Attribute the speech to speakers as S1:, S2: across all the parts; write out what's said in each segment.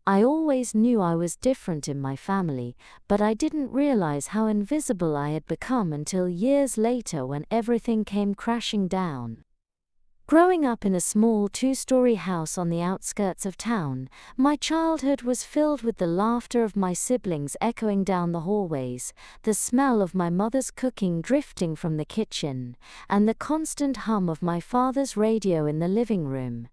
S1: I always knew I was different in my family, but I didn't realize how invisible I had become until years later when everything came crashing down. Growing up in a small two-story house on the outskirts of town, my childhood was filled with the laughter of my siblings echoing down the hallways, the smell of my mother's cooking drifting from the kitchen, and the constant hum of my father's radio in the living room.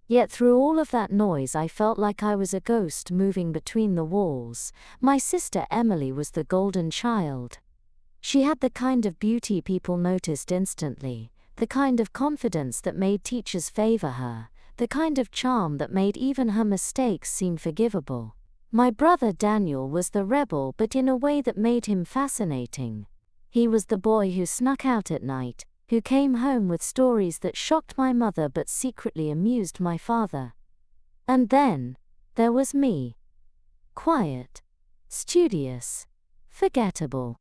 S1: Yet through all of that noise I felt like I was a ghost moving between the walls. My sister Emily was the golden child. She had the kind of beauty people noticed instantly, the kind of confidence that made teachers favor her, the kind of charm that made even her mistakes seem forgivable. My brother Daniel was the rebel, but in a way that made him fascinating. He was the boy who snuck out at night, who came home with stories that shocked my mother but secretly amused my father. And then, there was me. Quiet, studious, forgettable.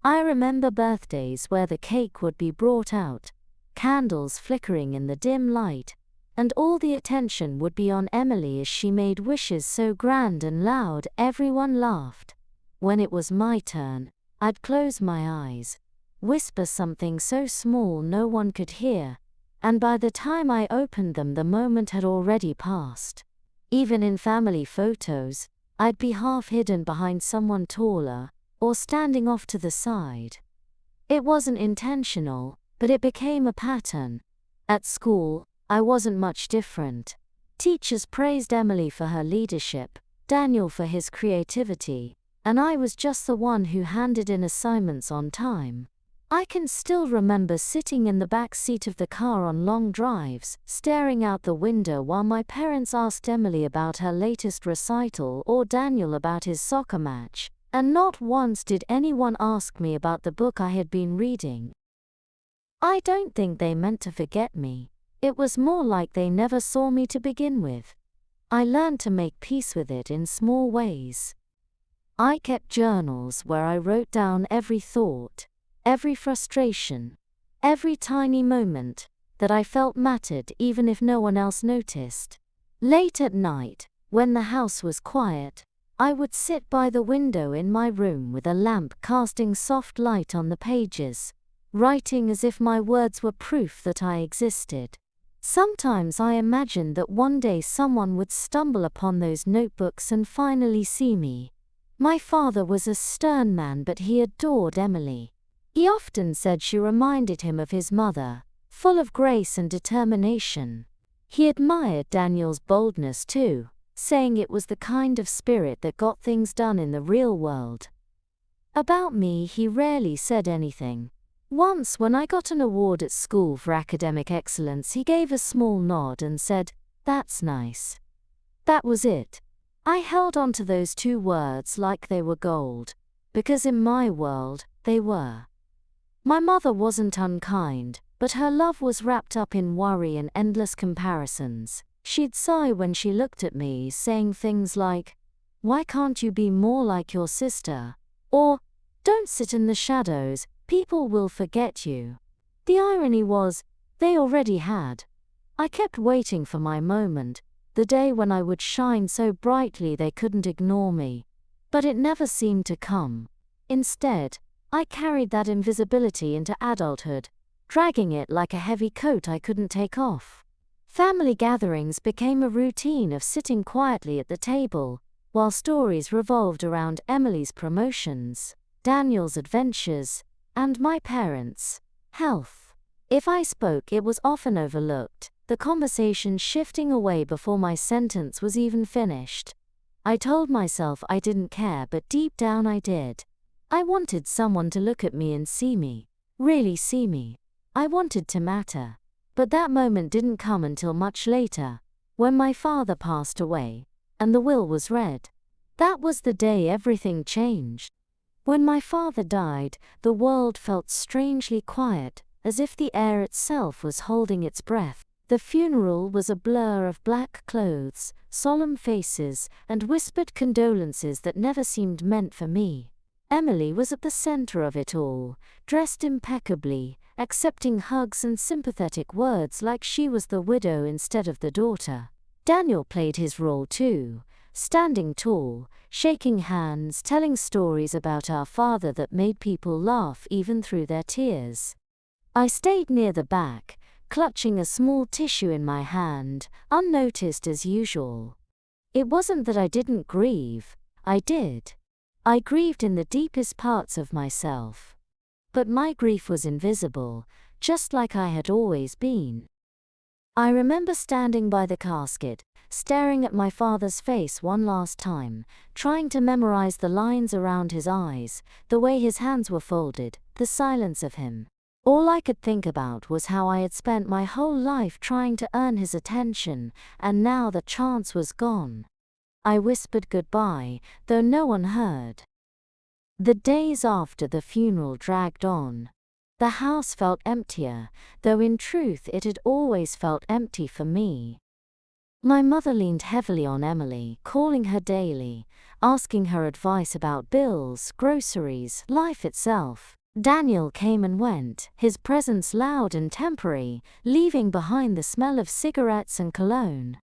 S1: I remember birthdays where the cake would be brought out, candles flickering in the dim light, and all the attention would be on Emily as she made wishes so grand and loud everyone laughed. When it was my turn, I'd close my eyes, whisper something so small no one could hear, and by the time I opened them the moment had already passed. Even in family photos, I'd be half hidden behind someone taller, or standing off to the side. It wasn't intentional, but it became a pattern. At school, I wasn't much different. Teachers praised Emily for her leadership, Daniel for his creativity, and I was just the one who handed in assignments on time. I can still remember sitting in the back seat of the car on long drives, staring out the window while my parents asked Emily about her latest recital or Daniel about his soccer match, and not once did anyone ask me about the book I had been reading. I don't think they meant to forget me. It was more like they never saw me to begin with. I learned to make peace with it in small ways. I kept journals where I wrote down every thought, every frustration, every tiny moment that I felt mattered even if no one else noticed. Late at night, when the house was quiet, I would sit by the window in my room with a lamp casting soft light on the pages, writing as if my words were proof that I existed. Sometimes I imagined that one day someone would stumble upon those notebooks and finally see me. My father was a stern man, but he adored Emily. He often said she reminded him of his mother, full of grace and determination. He admired Daniel's boldness too, saying it was the kind of spirit that got things done in the real world. About me, he rarely said anything. Once, when I got an award at school for academic excellence, he gave a small nod and said, "That's nice." That was it. I held on to those two words like they were gold, because in my world, they were. My mother wasn't unkind, but her love was wrapped up in worry and endless comparisons. She'd sigh when she looked at me, saying things like, "Why can't you be more like your sister?" Or, "Don't sit in the shadows, people will forget you." The irony was, they already had. I kept waiting for my moment, the day when I would shine so brightly they couldn't ignore me. But it never seemed to come. Instead, I carried that invisibility into adulthood, dragging it like a heavy coat I couldn't take off. Family gatherings became a routine of sitting quietly at the table, while stories revolved around Emily's promotions, Daniel's adventures, and my parents' health. If I spoke, it was often overlooked, the conversation shifting away before my sentence was even finished. I told myself I didn't care, but deep down I did. I wanted someone to look at me and see me, really see me. I wanted to matter. But that moment didn't come until much later, when my father passed away, and the will was read. That was the day everything changed. When my father died, the world felt strangely quiet, as if the air itself was holding its breath. The funeral was a blur of black clothes, solemn faces, and whispered condolences that never seemed meant for me. Emily was at the center of it all, dressed impeccably, accepting hugs and sympathetic words like she was the widow instead of the daughter. Daniel played his role too, standing tall, shaking hands, telling stories about our father that made people laugh even through their tears. I stayed near the back, clutching a small tissue in my hand, unnoticed as usual. It wasn't that I didn't grieve, I did. I grieved in the deepest parts of myself. But my grief was invisible, just like I had always been. I remember standing by the casket, staring at my father's face one last time, trying to memorize the lines around his eyes, the way his hands were folded, the silence of him. All I could think about was how I had spent my whole life trying to earn his attention, and now the chance was gone. I whispered goodbye, though no one heard. The days after the funeral dragged on. The house felt emptier, though in truth it had always felt empty for me. My mother leaned heavily on Emily, calling her daily, asking her advice about bills, groceries, life itself. Daniel came and went, his presence loud and temporary, leaving behind the smell of cigarettes and cologne.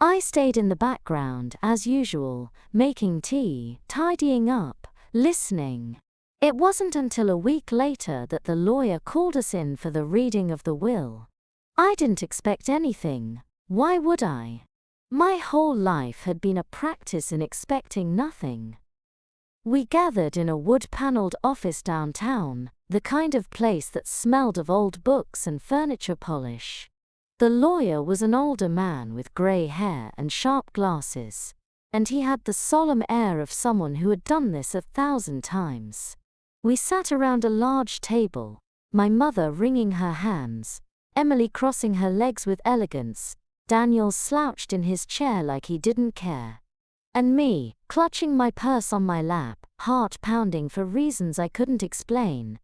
S1: I stayed in the background, as usual, making tea, tidying up, listening. It wasn't until a week later that the lawyer called us in for the reading of the will. I didn't expect anything. Why would I? My whole life had been a practice in expecting nothing. We gathered in a wood-paneled office downtown, the kind of place that smelled of old books and furniture polish. The lawyer was an older man with grey hair and sharp glasses, and he had the solemn air of someone who had done this 1,000 times. We sat around a large table, my mother wringing her hands, Emily crossing her legs with elegance, Daniel slouched in his chair like he didn't care. And me, clutching my purse on my lap, heart pounding for reasons I couldn't explain.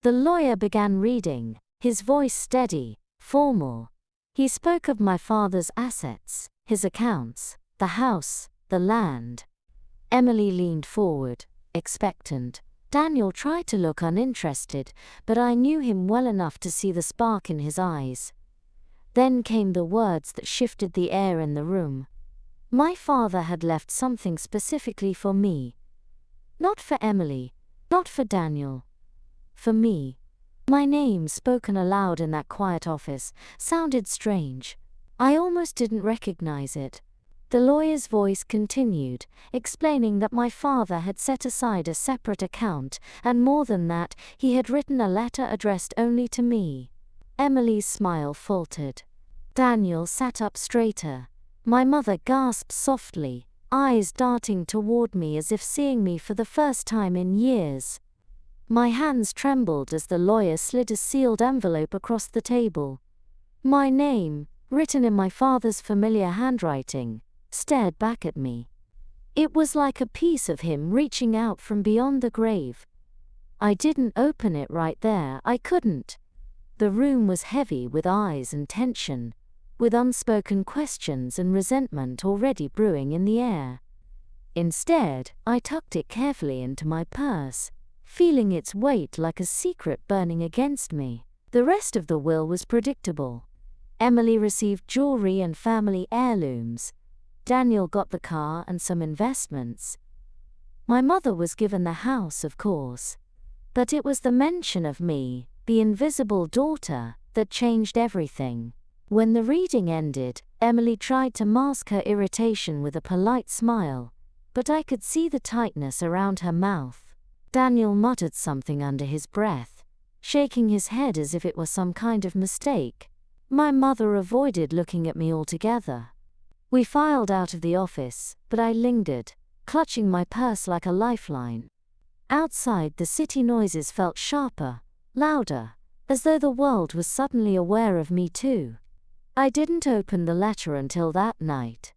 S1: The lawyer began reading, his voice steady, formal. He spoke of my father's assets, his accounts, the house, the land. Emily leaned forward, expectant. Daniel tried to look uninterested, but I knew him well enough to see the spark in his eyes. Then came the words that shifted the air in the room. My father had left something specifically for me. Not for Emily, not for Daniel. For me. My name, spoken aloud in that quiet office, sounded strange. I almost didn't recognize it. The lawyer's voice continued, explaining that my father had set aside a separate account, and more than that, he had written a letter addressed only to me. Emily's smile faltered. Daniel sat up straighter. My mother gasped softly, eyes darting toward me as if seeing me for the first time in years. My hands trembled as the lawyer slid a sealed envelope across the table. My name, written in my father's familiar handwriting, stared back at me. It was like a piece of him reaching out from beyond the grave. I didn't open it right there, I couldn't. The room was heavy with eyes and tension, with unspoken questions and resentment already brewing in the air. Instead, I tucked it carefully into my purse, feeling its weight like a secret burning against me. The rest of the will was predictable. Emily received jewelry and family heirlooms. Daniel got the car and some investments. My mother was given the house, of course. But it was the mention of me, the invisible daughter, that changed everything. When the reading ended, Emily tried to mask her irritation with a polite smile, but I could see the tightness around her mouth. Daniel muttered something under his breath, shaking his head as if it were some kind of mistake. My mother avoided looking at me altogether. We filed out of the office, but I lingered, clutching my purse like a lifeline. Outside, the city noises felt sharper, louder, as though the world was suddenly aware of me too. I didn't open the letter until that night.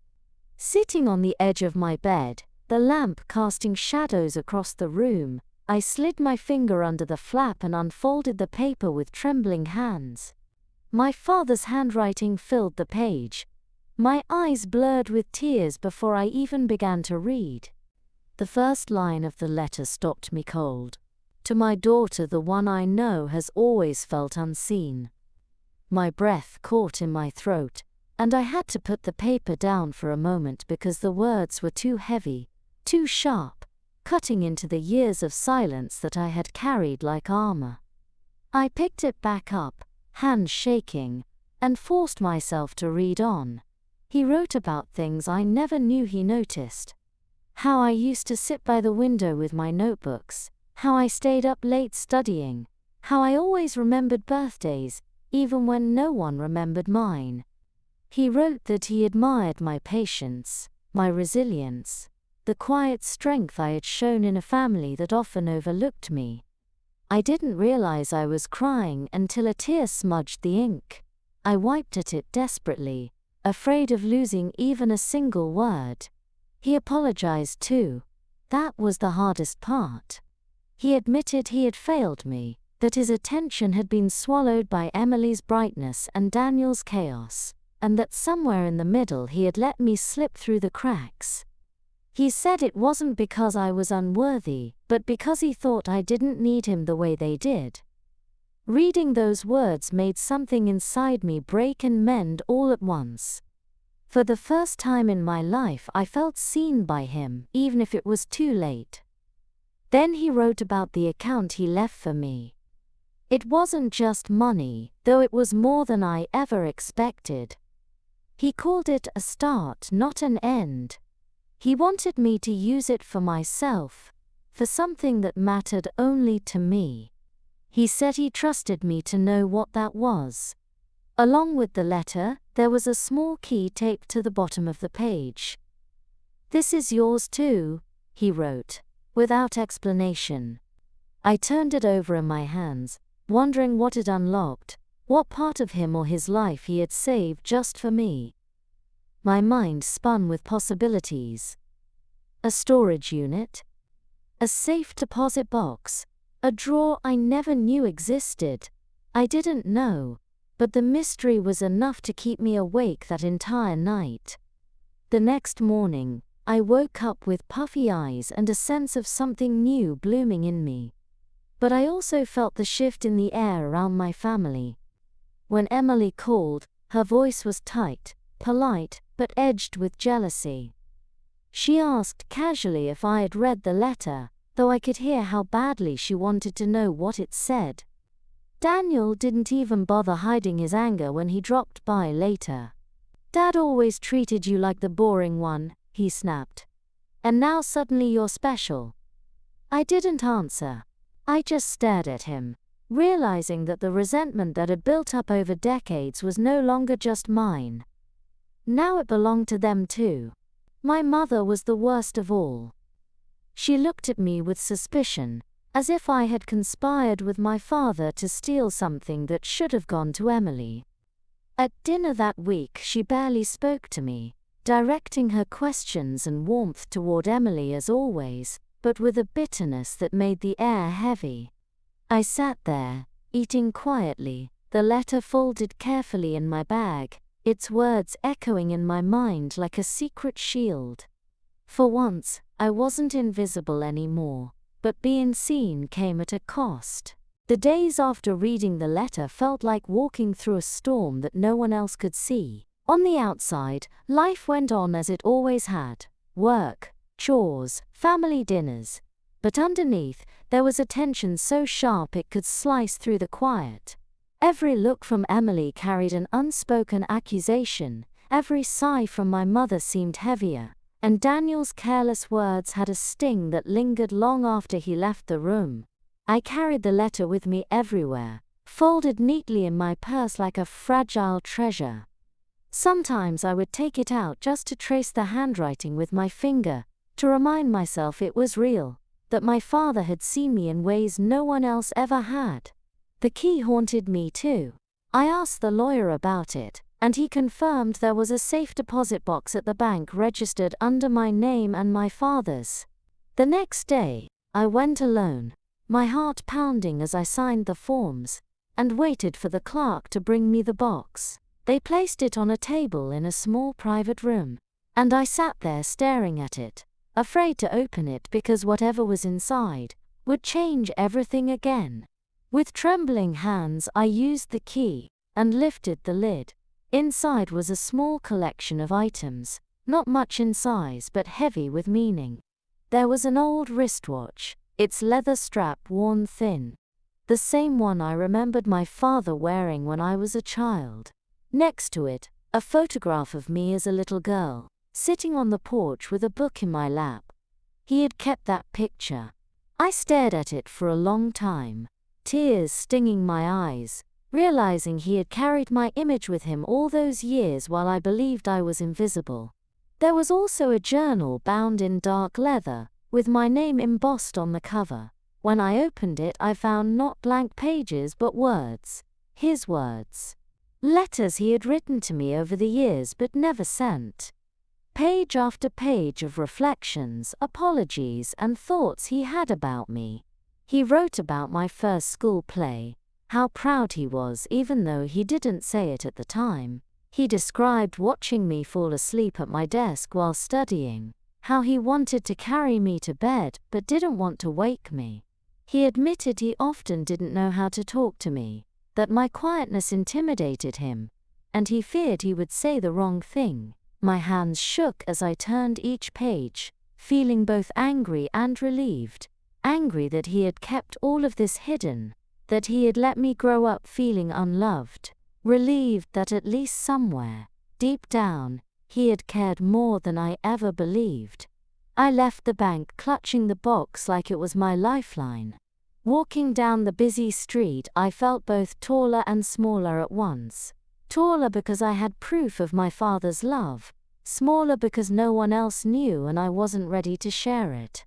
S1: Sitting on the edge of my bed, the lamp casting shadows across the room, I slid my finger under the flap and unfolded the paper with trembling hands. My father's handwriting filled the page. My eyes blurred with tears before I even began to read. The first line of the letter stopped me cold. To my daughter, the one I know has always felt unseen. My breath caught in my throat, and I had to put the paper down for a moment because the words were too heavy, too sharp, cutting into the years of silence that I had carried like armor. I picked it back up, hands shaking, and forced myself to read on. He wrote about things I never knew he noticed. How I used to sit by the window with my notebooks, how I stayed up late studying, how I always remembered birthdays, even when no one remembered mine. He wrote that he admired my patience, my resilience, the quiet strength I had shown in a family that often overlooked me. I didn't realize I was crying until a tear smudged the ink. I wiped at it desperately, afraid of losing even a single word. He apologized too. That was the hardest part. He admitted he had failed me, that his attention had been swallowed by Emily's brightness and Daniel's chaos, and that somewhere in the middle he had let me slip through the cracks. He said it wasn't because I was unworthy, but because he thought I didn't need him the way they did. Reading those words made something inside me break and mend all at once. For the first time in my life I felt seen by him, even if it was too late. Then he wrote about the account he left for me. It wasn't just money, though it was more than I ever expected. He called it a start, not an end. He wanted me to use it for myself, for something that mattered only to me. He said he trusted me to know what that was. Along with the letter, there was a small key taped to the bottom of the page. "This is yours too," he wrote, without explanation. I turned it over in my hands, wondering what it unlocked, what part of him or his life he had saved just for me. My mind spun with possibilities. A storage unit, a safe deposit box, a drawer I never knew existed. I didn't know, but the mystery was enough to keep me awake that entire night. The next morning, I woke up with puffy eyes and a sense of something new blooming in me. But I also felt the shift in the air around my family. When Emily called, her voice was tight, polite, but edged with jealousy. She asked casually if I had read the letter, though I could hear how badly she wanted to know what it said. Daniel didn't even bother hiding his anger when he dropped by later. "Dad always treated you like the boring one," he snapped. "And now suddenly you're special." I didn't answer. I just stared at him, realizing that the resentment that had built up over decades was no longer just mine. Now it belonged to them too. My mother was the worst of all. She looked at me with suspicion, as if I had conspired with my father to steal something that should have gone to Emily. At dinner that week she barely spoke to me, directing her questions and warmth toward Emily as always, but with a bitterness that made the air heavy. I sat there, eating quietly, the letter folded carefully in my bag, its words echoing in my mind like a secret shield. For once, I wasn't invisible anymore. But being seen came at a cost. The days after reading the letter felt like walking through a storm that no one else could see. On the outside, life went on as it always had. Work, chores, family dinners. But underneath, there was a tension so sharp it could slice through the quiet. Every look from Emily carried an unspoken accusation, every sigh from my mother seemed heavier. And Daniel's careless words had a sting that lingered long after he left the room. I carried the letter with me everywhere, folded neatly in my purse like a fragile treasure. Sometimes I would take it out just to trace the handwriting with my finger, to remind myself it was real, that my father had seen me in ways no one else ever had. The key haunted me too. I asked the lawyer about it, and he confirmed there was a safe deposit box at the bank registered under my name and my father's. The next day, I went alone, my heart pounding as I signed the forms, and waited for the clerk to bring me the box. They placed it on a table in a small private room, and I sat there staring at it, afraid to open it because whatever was inside would change everything again. With trembling hands I used the key and lifted the lid. Inside was a small collection of items, not much in size but heavy with meaning. There was an old wristwatch, its leather strap worn thin. The same one I remembered my father wearing when I was a child. Next to it, a photograph of me as a little girl, sitting on the porch with a book in my lap. He had kept that picture. I stared at it for a long time, tears stinging my eyes, realizing he had carried my image with him all those years while I believed I was invisible. There was also a journal bound in dark leather, with my name embossed on the cover. When I opened it, I found not blank pages but words. His words. Letters he had written to me over the years but never sent. Page after page of reflections, apologies, and thoughts he had about me. He wrote about my first school play, how proud he was even though he didn't say it at the time. He described watching me fall asleep at my desk while studying, how he wanted to carry me to bed but didn't want to wake me. He admitted he often didn't know how to talk to me, that my quietness intimidated him, and he feared he would say the wrong thing. My hands shook as I turned each page, feeling both angry and relieved. Angry that he had kept all of this hidden, that he had let me grow up feeling unloved. Relieved that at least somewhere, deep down, he had cared more than I ever believed. I left the bank clutching the box like it was my lifeline. Walking down the busy street, I felt both taller and smaller at once. Taller because I had proof of my father's love, smaller because no one else knew and I wasn't ready to share it.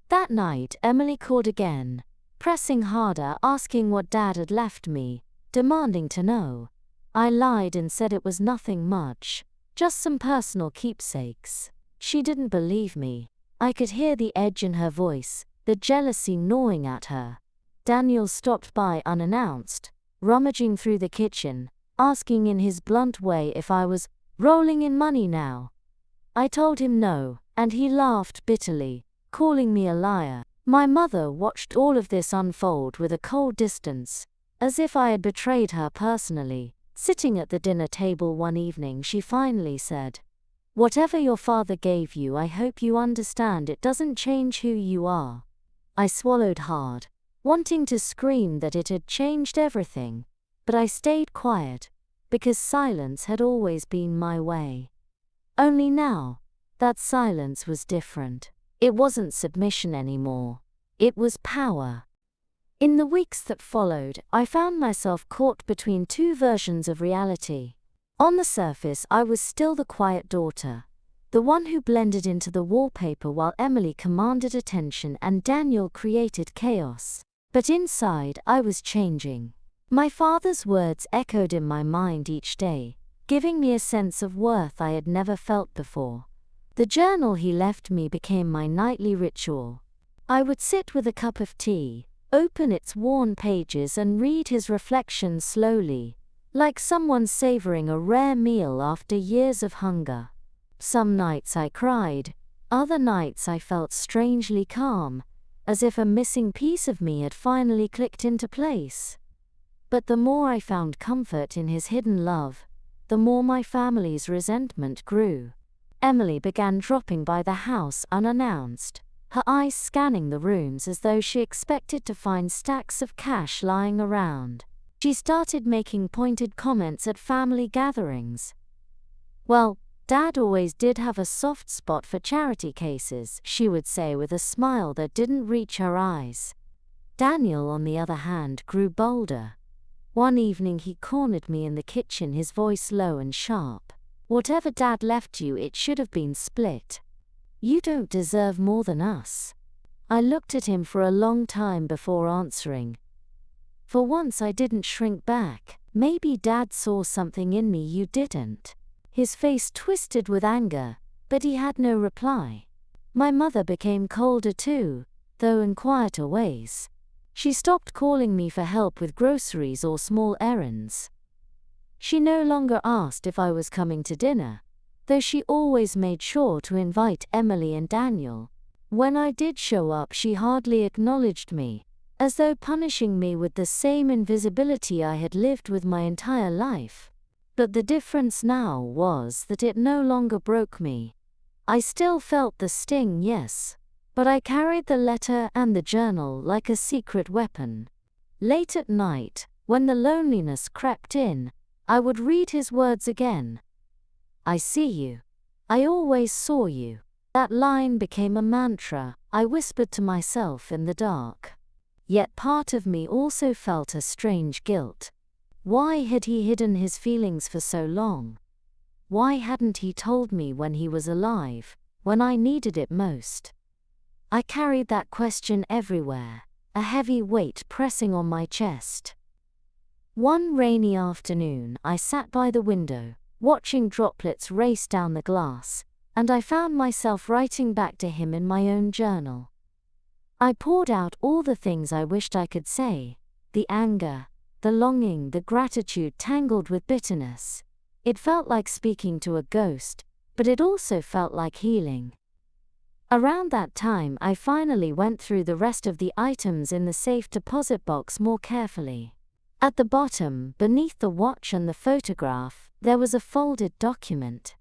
S1: That night, Emily called again, pressing harder, asking what Dad had left me, demanding to know. I lied and said it was nothing much, just some personal keepsakes. She didn't believe me. I could hear the edge in her voice, the jealousy gnawing at her. Daniel stopped by unannounced, rummaging through the kitchen, asking in his blunt way if I was rolling in money now. I told him no, and he laughed bitterly, calling me a liar. My mother watched all of this unfold with a cold distance, as if I had betrayed her personally. Sitting at the dinner table one evening, she finally said, "Whatever your father gave you, I hope you understand it doesn't change who you are." I swallowed hard, wanting to scream that it had changed everything, but I stayed quiet, because silence had always been my way. Only now, that silence was different. It wasn't submission anymore. It was power. In the weeks that followed, I found myself caught between two versions of reality. On the surface, I was still the quiet daughter, the one who blended into the wallpaper while Emily commanded attention and Daniel created chaos. But inside, I was changing. My father's words echoed in my mind each day, giving me a sense of worth I had never felt before. The journal he left me became my nightly ritual. I would sit with a cup of tea, open its worn pages and read his reflections slowly, like someone savoring a rare meal after years of hunger. Some nights I cried, other nights I felt strangely calm, as if a missing piece of me had finally clicked into place. But the more I found comfort in his hidden love, the more my family's resentment grew. Emily began dropping by the house unannounced, her eyes scanning the rooms as though she expected to find stacks of cash lying around. She started making pointed comments at family gatherings. "Well, Dad always did have a soft spot for charity cases," she would say with a smile that didn't reach her eyes. Daniel, on the other hand, grew bolder. One evening he cornered me in the kitchen, his voice low and sharp. "Whatever Dad left you, it should have been split. You don't deserve more than us." I looked at him for a long time before answering. For once I didn't shrink back. "Maybe Dad saw something in me you didn't." His face twisted with anger, but he had no reply. My mother became colder too, though in quieter ways. She stopped calling me for help with groceries or small errands. She no longer asked if I was coming to dinner, though she always made sure to invite Emily and Daniel. When I did show up, she hardly acknowledged me, as though punishing me with the same invisibility I had lived with my entire life. But the difference now was that it no longer broke me. I still felt the sting, yes, but I carried the letter and the journal like a secret weapon. Late at night, when the loneliness crept in, I would read his words again. I see you. I always saw you. That line became a mantra I whispered to myself in the dark. Yet part of me also felt a strange guilt. Why had he hidden his feelings for so long? Why hadn't he told me when he was alive, when I needed it most? I carried that question everywhere, a heavy weight pressing on my chest. One rainy afternoon, I sat by the window, watching droplets race down the glass, and I found myself writing back to him in my own journal. I poured out all the things I wished I could say, the anger, the longing, the gratitude tangled with bitterness. It felt like speaking to a ghost, but it also felt like healing. Around that time, I finally went through the rest of the items in the safe deposit box more carefully. At the bottom, beneath the watch and the photograph, there was a folded document.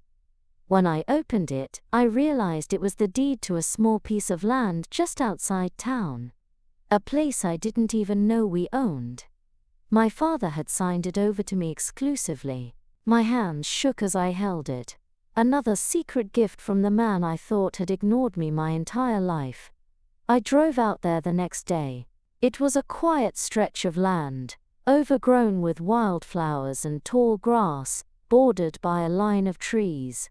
S1: When I opened it, I realized it was the deed to a small piece of land just outside town. A place I didn't even know we owned. My father had signed it over to me exclusively. My hands shook as I held it. Another secret gift from the man I thought had ignored me my entire life. I drove out there the next day. It was a quiet stretch of land, overgrown with wildflowers and tall grass, bordered by a line of trees.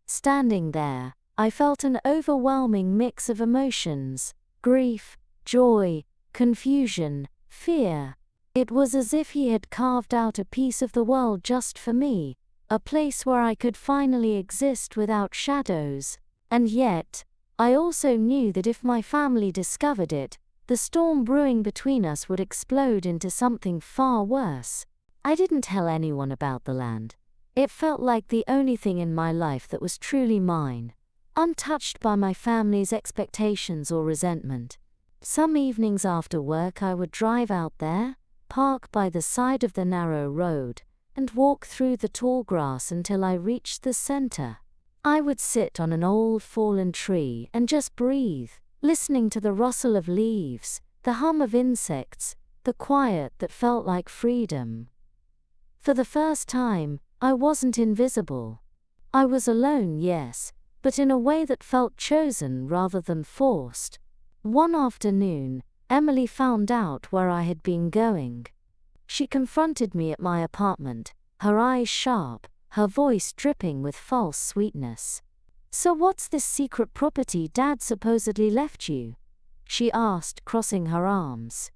S1: Standing there, I felt an overwhelming mix of emotions: grief, joy, confusion, fear. It was as if he had carved out a piece of the world just for me, a place where I could finally exist without shadows. And yet, I also knew that if my family discovered it, the storm brewing between us would explode into something far worse. I didn't tell anyone about the land. It felt like the only thing in my life that was truly mine, untouched by my family's expectations or resentment. Some evenings after work I would drive out there, park by the side of the narrow road, and walk through the tall grass until I reached the center. I would sit on an old fallen tree and just breathe, listening to the rustle of leaves, the hum of insects, the quiet that felt like freedom. For the first time, I wasn't invisible. I was alone, yes, but in a way that felt chosen rather than forced. One afternoon, Emily found out where I had been going. She confronted me at my apartment, her eyes sharp, her voice dripping with false sweetness. "So what's this secret property Dad supposedly left you?" she asked, crossing her arms.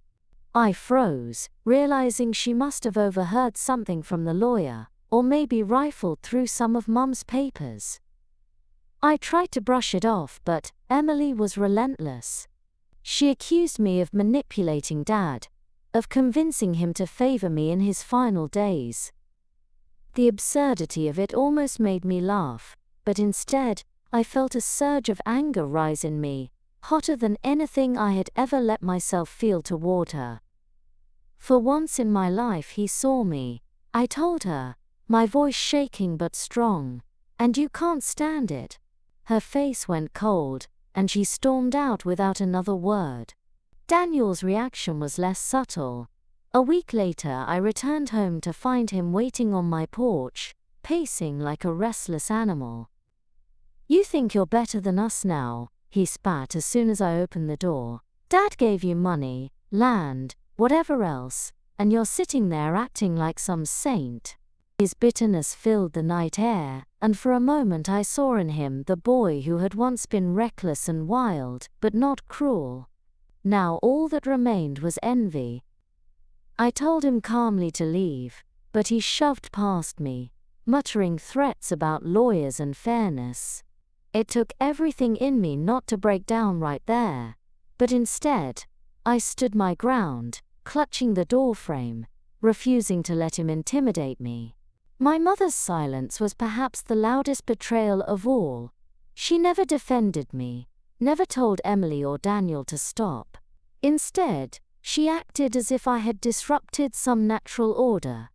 S1: I froze, realizing she must have overheard something from the lawyer, or maybe rifled through some of Mum's papers. I tried to brush it off, but Emily was relentless. She accused me of manipulating Dad, of convincing him to favor me in his final days. The absurdity of it almost made me laugh, but instead, I felt a surge of anger rise in me, hotter than anything I had ever let myself feel toward her. For once in my life he saw me, I told her, my voice shaking but strong, "And you can't stand it." Her face went cold, and she stormed out without another word. Daniel's reaction was less subtle. A week later I returned home to find him waiting on my porch, pacing like a restless animal. "You think you're better than us now," he spat as soon as I opened the door. "Dad gave you money, land, whatever else, and you're sitting there acting like some saint." His bitterness filled the night air, and for a moment I saw in him the boy who had once been reckless and wild, but not cruel. Now all that remained was envy. I told him calmly to leave, but he shoved past me, muttering threats about lawyers and fairness. It took everything in me not to break down right there, but instead, I stood my ground, clutching the doorframe, refusing to let him intimidate me. My mother's silence was perhaps the loudest betrayal of all. She never defended me, never told Emily or Daniel to stop. Instead, she acted as if I had disrupted some natural order,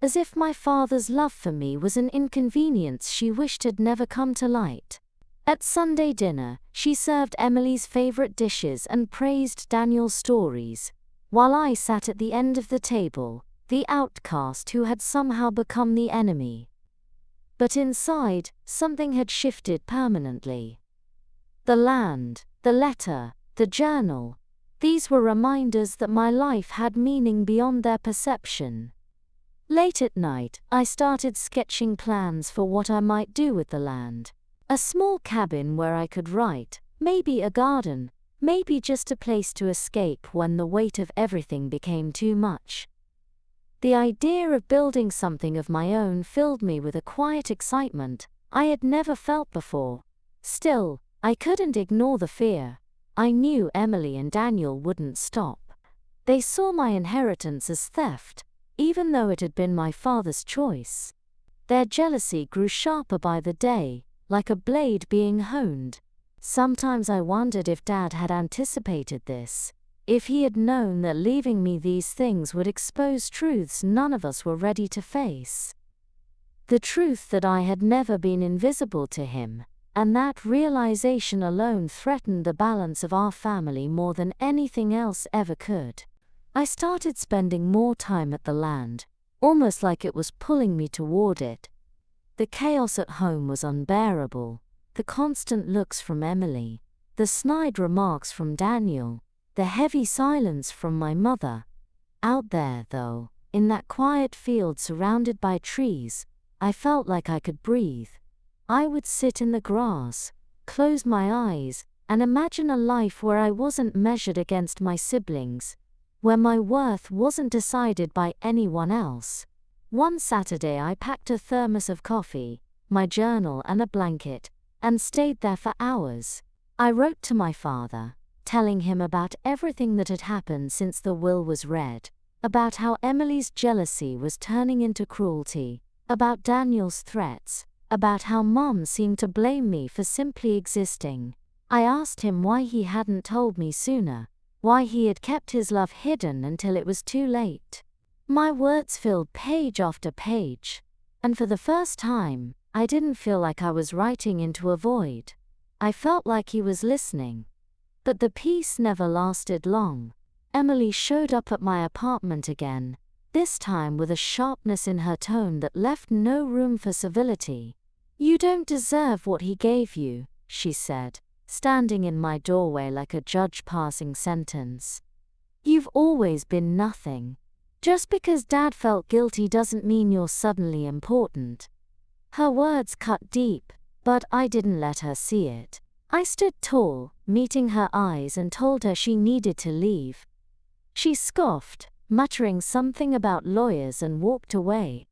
S1: as if my father's love for me was an inconvenience she wished had never come to light. At Sunday dinner, she served Emily's favorite dishes and praised Daniel's stories, while I sat at the end of the table, the outcast who had somehow become the enemy. But inside, something had shifted permanently. The land, the letter, the journal, these were reminders that my life had meaning beyond their perception. Late at night, I started sketching plans for what I might do with the land. A small cabin where I could write, maybe a garden, maybe just a place to escape when the weight of everything became too much. The idea of building something of my own filled me with a quiet excitement I had never felt before. Still, I couldn't ignore the fear. I knew Emily and Daniel wouldn't stop. They saw my inheritance as theft, even though it had been my father's choice. Their jealousy grew sharper by the day, like a blade being honed. Sometimes I wondered if Dad had anticipated this, if he had known that leaving me these things would expose truths none of us were ready to face. The truth that I had never been invisible to him, and that realization alone threatened the balance of our family more than anything else ever could. I started spending more time at the land, almost like it was pulling me toward it. The chaos at home was unbearable, the constant looks from Emily, the snide remarks from Daniel, the heavy silence from my mother. Out there, though, in that quiet field surrounded by trees, I felt like I could breathe. I would sit in the grass, close my eyes, and imagine a life where I wasn't measured against my siblings, where my worth wasn't decided by anyone else. One Saturday I packed a thermos of coffee, my journal and a blanket, and stayed there for hours. I wrote to my father, telling him about everything that had happened since the will was read, about how Emily's jealousy was turning into cruelty, about Daniel's threats, about how Mom seemed to blame me for simply existing. I asked him why he hadn't told me sooner, why he had kept his love hidden until it was too late. My words filled page after page, and for the first time, I didn't feel like I was writing into a void. I felt like he was listening. But the peace never lasted long. Emily showed up at my apartment again, this time with a sharpness in her tone that left no room for civility. "You don't deserve what he gave you," she said, standing in my doorway like a judge passing sentence. "You've always been nothing. Just because Dad felt guilty doesn't mean you're suddenly important." Her words cut deep, but I didn't let her see it. I stood tall, meeting her eyes, and told her she needed to leave. She scoffed, muttering something about lawyers, and walked away.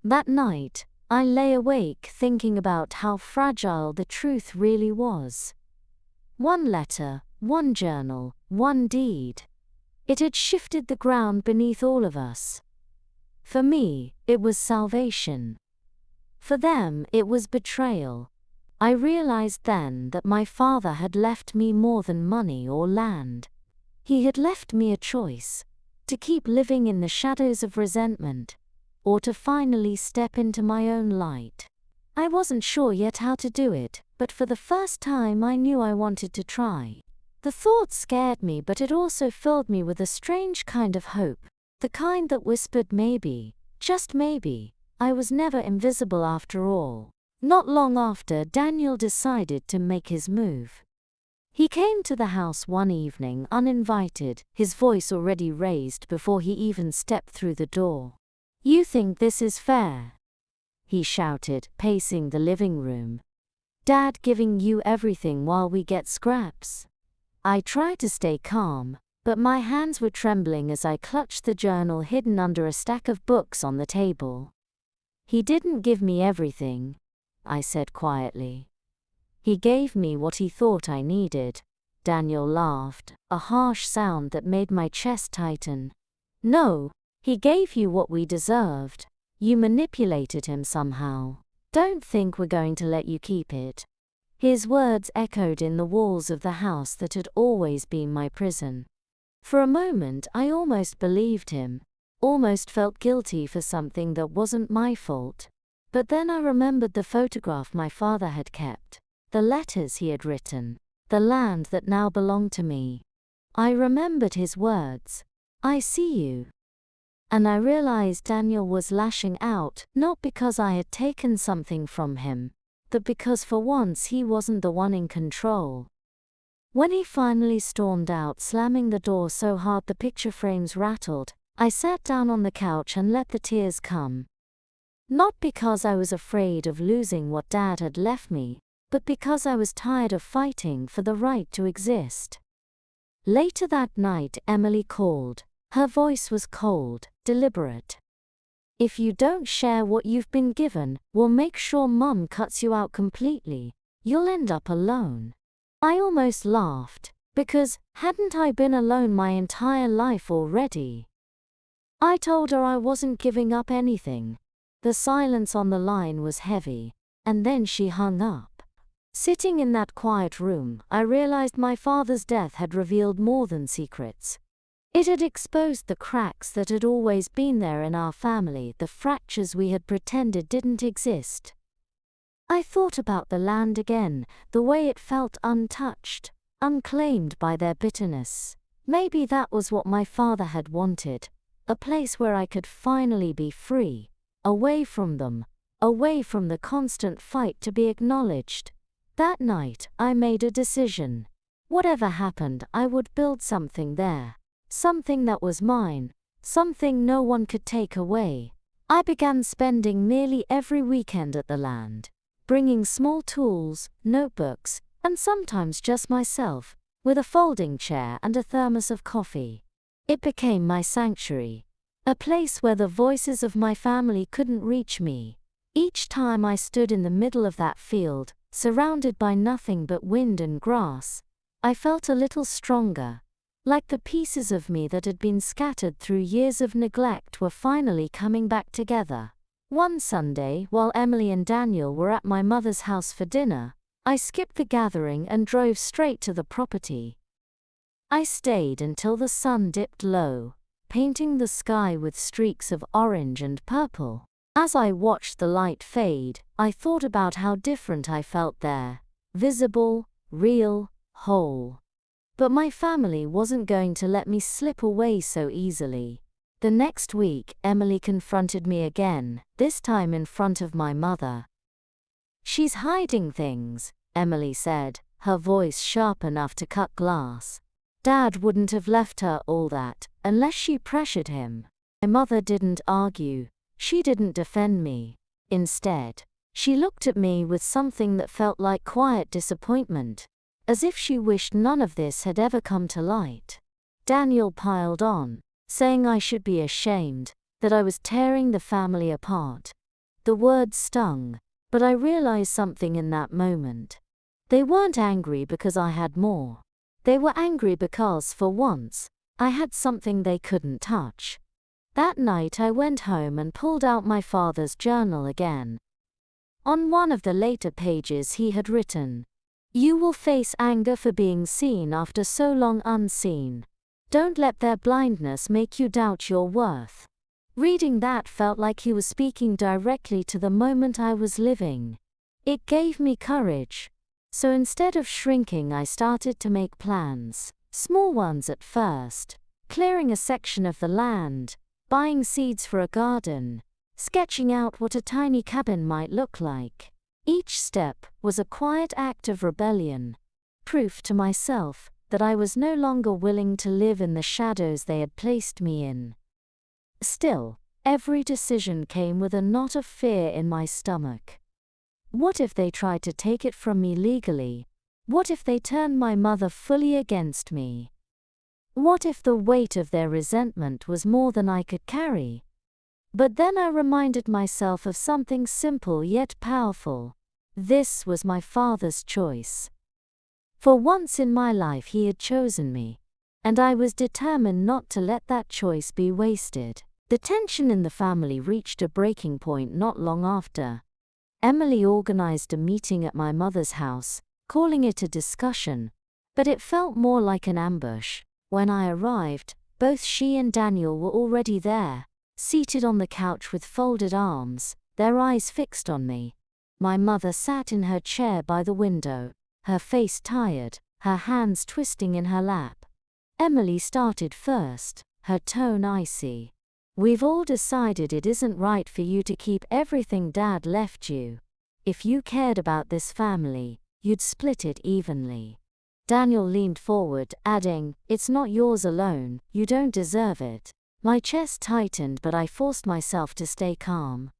S1: That night, I lay awake thinking about how fragile the truth really was. One letter, one journal, one deed. It had shifted the ground beneath all of us. For me, it was salvation. For them, it was betrayal. I realized then that my father had left me more than money or land. He had left me a choice: to keep living in the shadows of resentment, or to finally step into my own light. I wasn't sure yet how to do it, but for the first time I knew I wanted to try. The thought scared me, but it also filled me with a strange kind of hope, the kind that whispered maybe, just maybe, I was never invisible after all. Not long after, Daniel decided to make his move. He came to the house one evening uninvited, his voice already raised before he even stepped through the door. "You think this is fair?" he shouted, pacing the living room. "Dad giving you everything while we get scraps?" I tried to stay calm, but my hands were trembling as I clutched the journal hidden under a stack of books on the table. "He didn't give me everything," I said quietly. "He gave me what he thought I needed." Daniel laughed, a harsh sound that made my chest tighten. "No, he gave you what we deserved. You manipulated him somehow. Don't think we're going to let you keep it." His words echoed in the walls of the house that had always been my prison. For a moment I almost believed him. almost felt guilty for something that wasn't my fault. But then I remembered the photograph my father had kept, the letters he had written, the land that now belonged to me. I remembered his words, "I see you." And I realized Daniel was lashing out, not because I had taken something from him, but because for once he wasn't the one in control. When he finally stormed out, slamming the door so hard the picture frames rattled, I sat down on the couch and let the tears come. Not because I was afraid of losing what Dad had left me, but because I was tired of fighting for the right to exist. Later that night, Emily called. Her voice was cold, deliberate. "If you don't share what you've been given, we'll make sure Mum cuts you out completely. You'll end up alone." I almost laughed, because hadn't I been alone my entire life already? I told her I wasn't giving up anything. The silence on the line was heavy, and then she hung up. Sitting in that quiet room, I realized my father's death had revealed more than secrets. It had exposed the cracks that had always been there in our family, the fractures we had pretended didn't exist. I thought about the land again, the way it felt untouched, unclaimed by their bitterness. Maybe that was what my father had wanted, a place where I could finally be free, away from them, away from the constant fight to be acknowledged. That night, I made a decision. Whatever happened, I would build something there. Something that was mine, something no one could take away. I began spending nearly every weekend at the land, bringing small tools, notebooks, and sometimes just myself, with a folding chair and a thermos of coffee. It became my sanctuary, a place where the voices of my family couldn't reach me. Each time I stood in the middle of that field, surrounded by nothing but wind and grass, I felt a little stronger, like the pieces of me that had been scattered through years of neglect were finally coming back together. One Sunday, while Emily and Daniel were at my mother's house for dinner, I skipped the gathering and drove straight to the property. I stayed until the sun dipped low, painting the sky with streaks of orange and purple. As I watched the light fade, I thought about how different I felt there, visible, real, whole. But my family wasn't going to let me slip away so easily. The next week, Emily confronted me again, this time in front of my mother. "She's hiding things," Emily said, her voice sharp enough to cut glass. "Dad wouldn't have left her all that, unless she pressured him." My mother didn't argue. She didn't defend me. Instead, she looked at me with something that felt like quiet disappointment, as if she wished none of this had ever come to light. Daniel piled on, saying I should be ashamed, that I was tearing the family apart. The words stung, but I realized something in that moment. They weren't angry because I had more. They were angry because, for once, I had something they couldn't touch. That night I went home and pulled out my father's journal again. On one of the later pages he had written, "You will face anger for being seen after so long unseen. Don't let their blindness make you doubt your worth." Reading that felt like he was speaking directly to the moment I was living. It gave me courage. So instead of shrinking, I started to make plans, small ones at first, clearing a section of the land, buying seeds for a garden, sketching out what a tiny cabin might look like. Each step was a quiet act of rebellion, proof to myself that I was no longer willing to live in the shadows they had placed me in. Still, every decision came with a knot of fear in my stomach. What if they tried to take it from me legally? What if they turned my mother fully against me? What if the weight of their resentment was more than I could carry? But then I reminded myself of something simple yet powerful. This was my father's choice. For once in my life he had chosen me, and I was determined not to let that choice be wasted. The tension in the family reached a breaking point not long after. Emily organized a meeting at my mother's house, calling it a discussion, but it felt more like an ambush. When I arrived, both she and Daniel were already there, seated on the couch with folded arms, their eyes fixed on me. My mother sat in her chair by the window, her face tired, her hands twisting in her lap. Emily started first, her tone icy. "We've all decided it isn't right for you to keep everything Dad left you. If you cared about this family, you'd split it evenly." Daniel leaned forward, adding, "It's not yours alone, you don't deserve it." My chest tightened, but I forced myself to stay calm.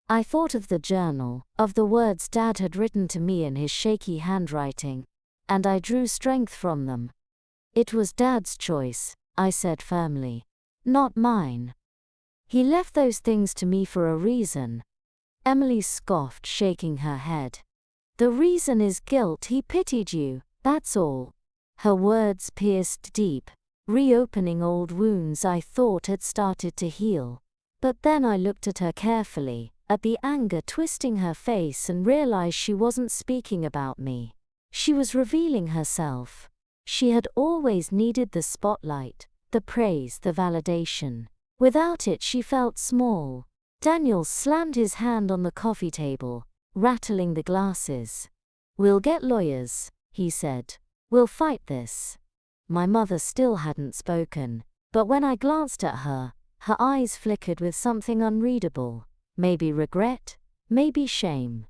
S1: I thought of the journal, of the words Dad had written to me in his shaky handwriting, and I drew strength from them. "It was Dad's choice," I said firmly. "Not mine. He left those things to me for a reason." Emily scoffed, shaking her head. "The reason is guilt. He pitied you, that's all." Her words pierced deep, reopening old wounds I thought had started to heal. But then I looked at her carefully, at the anger twisting her face, and realized she wasn't speaking about me. She was revealing herself. She had always needed the spotlight, the praise, the validation. Without it, she felt small. Daniel slammed his hand on the coffee table, rattling the glasses. "We'll get lawyers," he said. "We'll fight this." My mother still hadn't spoken, but when I glanced at her, her eyes flickered with something unreadable. Maybe regret, maybe shame.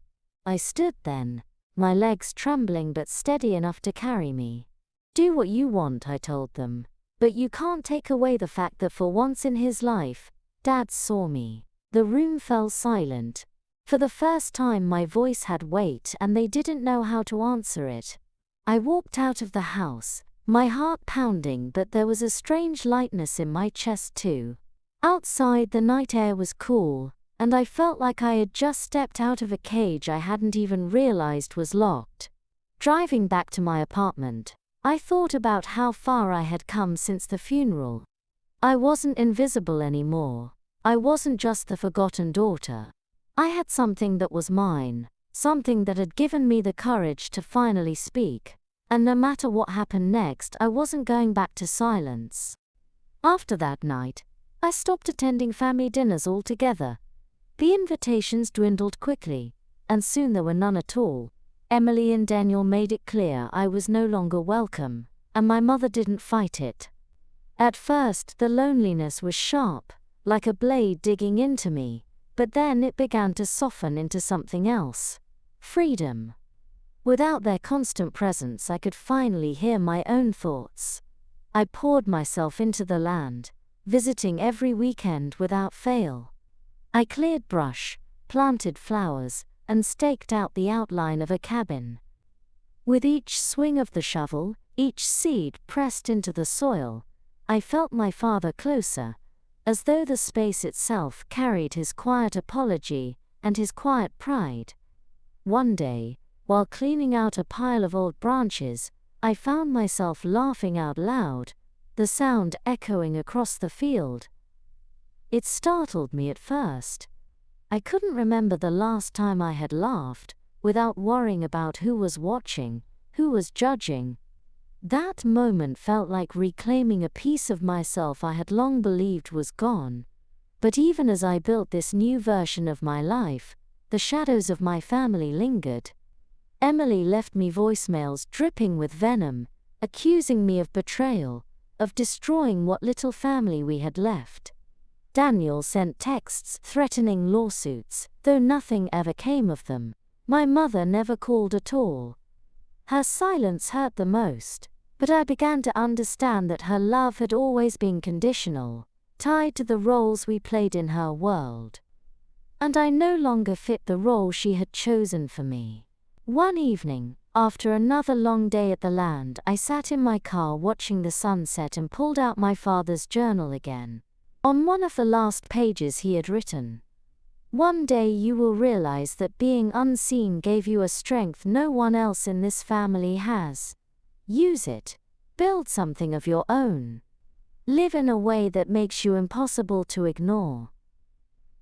S1: I stood then, my legs trembling but steady enough to carry me. "Do what you want," I told them. "But you can't take away the fact that for once in his life, Dad saw me." The room fell silent. For the first time my voice had weight, and they didn't know how to answer it. I walked out of the house, my heart pounding, but there was a strange lightness in my chest too. Outside, the night air was cool, and I felt like I had just stepped out of a cage I hadn't even realized was locked. Driving back to my apartment, I thought about how far I had come since the funeral. I wasn't invisible anymore. I wasn't just the forgotten daughter. I had something that was mine, something that had given me the courage to finally speak. And no matter what happened next, I wasn't going back to silence. After that night, I stopped attending family dinners altogether. The invitations dwindled quickly, and soon there were none at all. Emily and Daniel made it clear I was no longer welcome, and my mother didn't fight it. At first, the loneliness was sharp, like a blade digging into me, but then it began to soften into something else. Freedom. Without their constant presence, I could finally hear my own thoughts. I poured myself into the land, visiting every weekend without fail. I cleared brush, planted flowers, and staked out the outline of a cabin. With each swing of the shovel, each seed pressed into the soil, I felt my father closer, as though the space itself carried his quiet apology and his quiet pride. One day, while cleaning out a pile of old branches, I found myself laughing out loud, the sound echoing across the field. It startled me at first. I couldn't remember the last time I had laughed, without worrying about who was watching, who was judging. That moment felt like reclaiming a piece of myself I had long believed was gone. But even as I built this new version of my life, the shadows of my family lingered. Emily left me voicemails dripping with venom, accusing me of betrayal, of destroying what little family we had left. Daniel sent texts threatening lawsuits, though nothing ever came of them. My mother never called at all. Her silence hurt the most, but I began to understand that her love had always been conditional, tied to the roles we played in her world. And I no longer fit the role she had chosen for me. One evening, after another long day at the land, I sat in my car watching the sunset and pulled out my father's journal again. On one of the last pages he had written, "One day you will realize that being unseen gave you a strength no one else in this family has. Use it. Build something of your own. Live in a way that makes you impossible to ignore."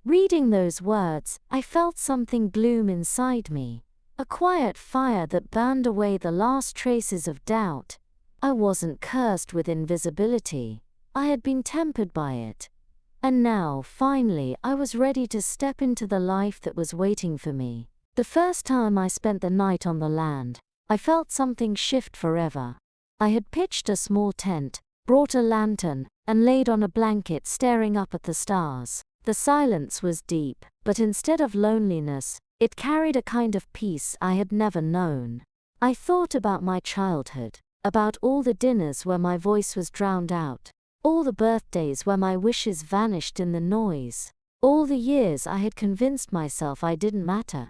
S1: Reading those words, I felt something bloom inside me, a quiet fire that burned away the last traces of doubt. I wasn't cursed with invisibility. I had been tempered by it. And now, finally, I was ready to step into the life that was waiting for me. The first time I spent the night on the land, I felt something shift forever. I had pitched a small tent, brought a lantern, and laid on a blanket staring up at the stars. The silence was deep, but instead of loneliness, it carried a kind of peace I had never known. I thought about my childhood, about all the dinners where my voice was drowned out, all the birthdays where my wishes vanished in the noise, all the years I had convinced myself I didn't matter.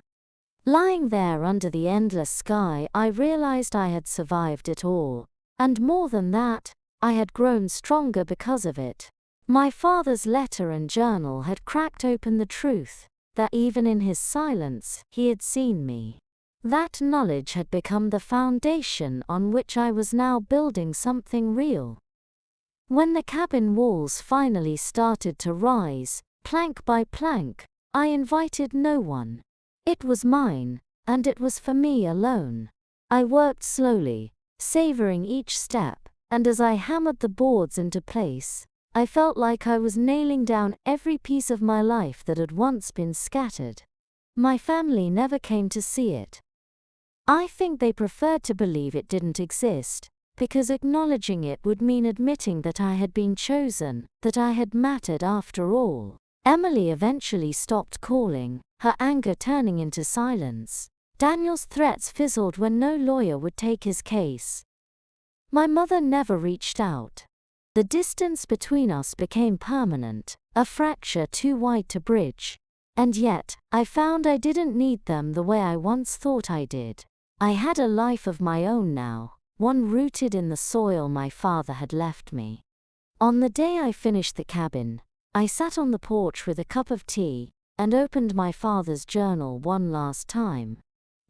S1: Lying there under the endless sky, I realized I had survived it all, and more than that, I had grown stronger because of it. My father's letter and journal had cracked open the truth, that even in his silence, he had seen me. That knowledge had become the foundation on which I was now building something real. When the cabin walls finally started to rise, plank by plank, I invited no one. It was mine, and it was for me alone. I worked slowly, savoring each step, and as I hammered the boards into place, I felt like I was nailing down every piece of my life that had once been scattered. My family never came to see it. I think they preferred to believe it didn't exist, because acknowledging it would mean admitting that I had been chosen, that I had mattered after all. Emily eventually stopped calling, her anger turning into silence. Daniel's threats fizzled when no lawyer would take his case. My mother never reached out. The distance between us became permanent, a fracture too wide to bridge. And yet, I found I didn't need them the way I once thought I did. I had a life of my own now, one rooted in the soil my father had left me. On the day I finished the cabin, I sat on the porch with a cup of tea, and opened my father's journal one last time.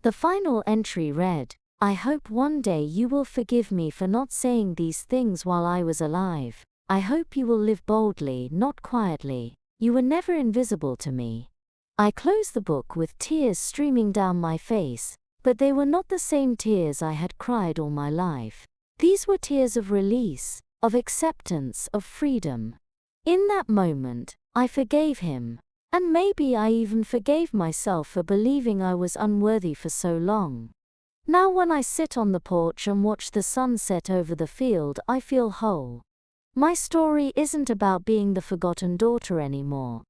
S1: The final entry read, "I hope one day you will forgive me for not saying these things while I was alive. I hope you will live boldly, not quietly. You were never invisible to me." I closed the book with tears streaming down my face, but they were not the same tears I had cried all my life. These were tears of release, of acceptance, of freedom. In that moment, I forgave him, and maybe I even forgave myself for believing I was unworthy for so long. Now when I sit on the porch and watch the sun set over the field, I feel whole. My story isn't about being the forgotten daughter anymore.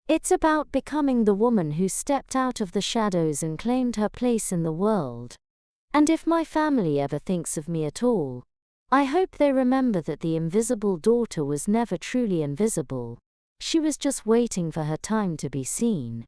S1: It's about becoming the woman who stepped out of the shadows and claimed her place in the world. And if my family ever thinks of me at all, I hope they remember that the invisible daughter was never truly invisible. She was just waiting for her time to be seen.